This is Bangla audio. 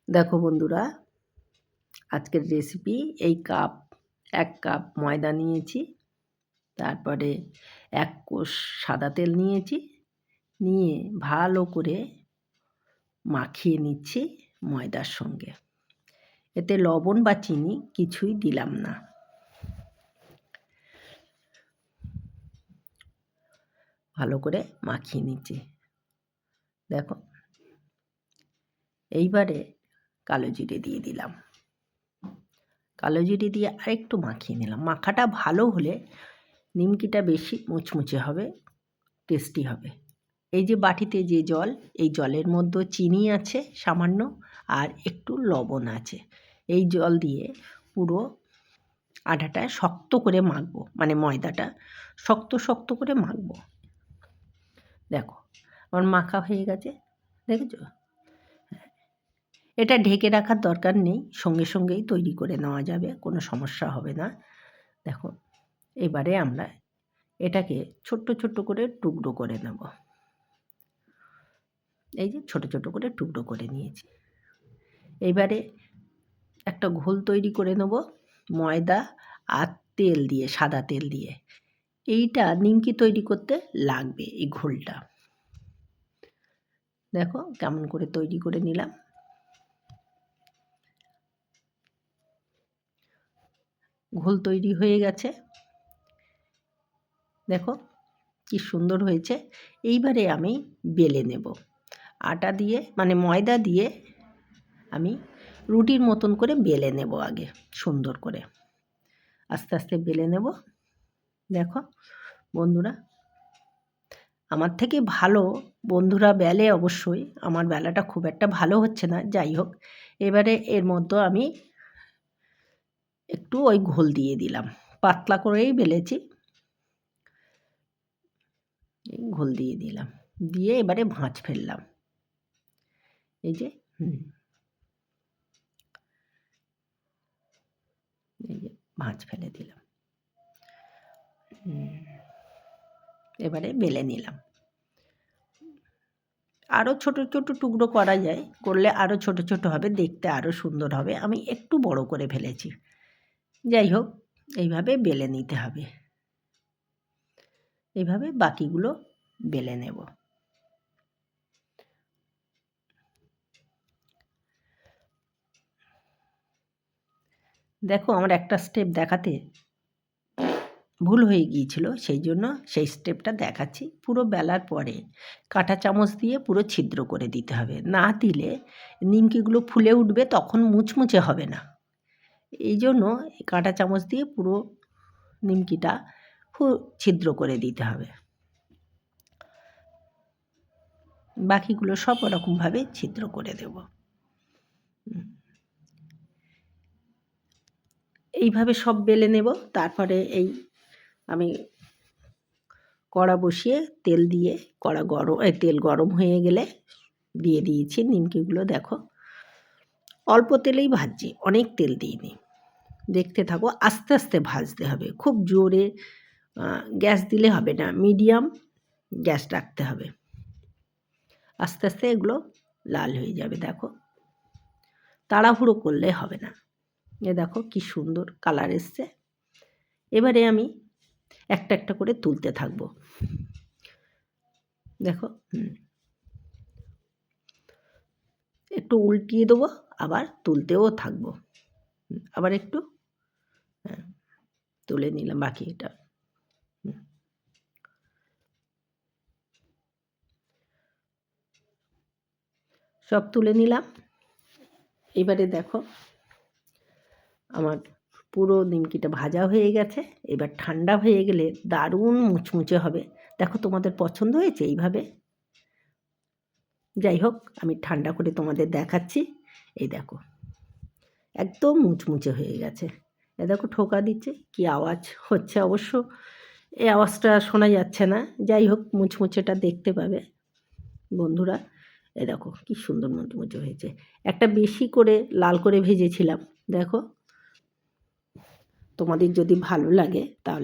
দেখো বন্ধুরা, আজকের রেসিপি এই এক কাপ ময়দা নিয়েছি, তারপরে 1 কোষ সাদা তেল নিয়েছি, নিয়ে ভালো করে মাখিয়ে নিচ্ছি ময়দার সঙ্গে। এতে লবণ বা চিনি কিছুই দিলাম না। ভালো করে মাখিয়ে নিচ্ছি। দেখো, এইবারে কালো জিরে দিয়ে দিলাম। কালো জিরে দিয়ে আরেকটু মাখিয়ে নিলাম। মাখাটা ভালো হলে নিমকিটা বেশি মুচমুচে হবে, টেস্টি হবে। এই যে বাটিতে যে জল, এই জলের মধ্যে চিনি আছে সামান্য, আর একটু লবণ আছে। এই জল দিয়ে পুরো আটাটা শক্ত করে মাখবো, মানে ময়দাটা শক্ত শক্ত করে মাখবো। দেখো, আমার মাখা হয়ে গেছে, দেখেছো? এটা ঢেকে রাখার দরকার নেই, সঙ্গে সঙ্গেই তৈরি করে নেওয়া যাবে, কোনো সমস্যা হবে না। দেখো, এবারে আমরা এটাকে ছোট্ট ছোট্ট করে টুকরো করে নেব। এই যে ছোট ছোট করে টুকরো করে নিয়েছি। এবারে একটা ঘোল তৈরি করে নেব ময়দা আর তেল দিয়ে, সাদা তেল দিয়ে। এইটা নিমকি তৈরি করতে লাগবে, এই ঘোলটা। দেখো কেমন করে তৈরি করে নিলাম। ঘোল তৈরি হয়ে গেছে, দেখো কি সুন্দর হয়েছে। এইবারে আমি বেলে নেব আটা দিয়ে, মানে ময়দা দিয়ে আমি রুটির মতন করে বেলে নেব আগে, সুন্দর করে আস্তে আস্তে বেলে নেব। দেখো বন্ধুরা, আমার থেকে ভালো বন্ধুরা বেলে অবশ্যই, আমার বেলাটা খুব একটা ভালো হচ্ছে না, যাই হোক। এবারে এর মধ্যে আমি একটু ওই ঘোল দিয়ে দিলাম, পাতলা করেই বেলেছি, ঘোল দিয়ে দিলাম, দিয়ে এবারে ভাঁজ ফেললাম। এই যে এই যে ভাঁজ ফেলে দিলাম। এবারে বেলে নিলাম। আরও ছোট ছোট টুকরো করা যায়, করলে আরও ছোট ছোট হবে, দেখতে আরও সুন্দর হবে। আমি একটু বড় করে ফেলেছি। যাই হোক, এইভাবে বেলে নিতে হবে। এইভাবে বাকিগুলো বেলে নেব। দেখো, আমার একটা স্টেপ দেখাতে ভুল হয়ে গিয়েছিল, সেই জন্য সেই স্টেপটা দেখাচ্ছি। পুরো বেলার পরে কাঁটা চামচ দিয়ে পুরো ছিদ্র করে দিতে হবে, না দিলে নিমকিগুলো ফুলে উঠবে, তখন মুচমুচে হবে না। এই জন্য কাঁটা চামচ দিয়ে পুরো নিমকিটা ছিদ্র করে দিতে হবে। বাকিগুলো সব ওরকমভাবে ছিদ্র করে দেব। এইভাবে সব বেলে নেব। তারপরে এই আমি কড়া বসিয়ে তেল দিয়ে, তেল গরম হয়ে গেলে দিয়ে দিয়েছি নিমকিগুলো। দেখো, অল্প তেলেই ভাজছি, অনেক তেল দিইনি। দেখতে থাকো, আস্তে আস্তে ভাজতে হবে, খুব জোরে গ্যাস দিলে হবে না, মিডিয়াম গ্যাস রাখতে হবে। আস্তে আস্তে এগুলো লাল হয়ে যাবে। দেখো, তাড়াহুড়ো করলে হবে না। এ দেখো কি সুন্দর কালার এসছে। এবারে আমি একটা একটা করে তুলতে থাকবো। দেখো, একটু উল্টিয়ে দেবো, আবার তুলতেও থাকবো। আবার একটু তুলে নিলাম বাকিটা। সব তুলে নিলাম। এবারে দেখো, আমার পুরো নিমকিটা ভাজা হয়ে গেছে। এবার ঠান্ডা হয়ে গেলে দারুণ মুচমুচে হবে। দেখো, তোমাদের পছন্দ হয়েছে এইভাবে? যাই হোক, আমি ঠান্ডা করে তোমাদের দেখাচ্ছি। এই দেখো, একদম মুচমুচে হয়ে গেছে। এ দেখো, ঠোকা দিচ্ছে, কি আওয়াজ হচ্ছে, অবশ্য এই আওয়াজটা শোনা যাচ্ছে না। যাই হোক, মুচমুচেটা দেখতে পাবে বন্ধুরা। এ দেখো কি সুন্দর মুচমুচে হয়েছে। একটা বেশি করে লাল করে ভেজেছিলাম। দেখো, তোমাদের যদি ভালো লাগে তাহলে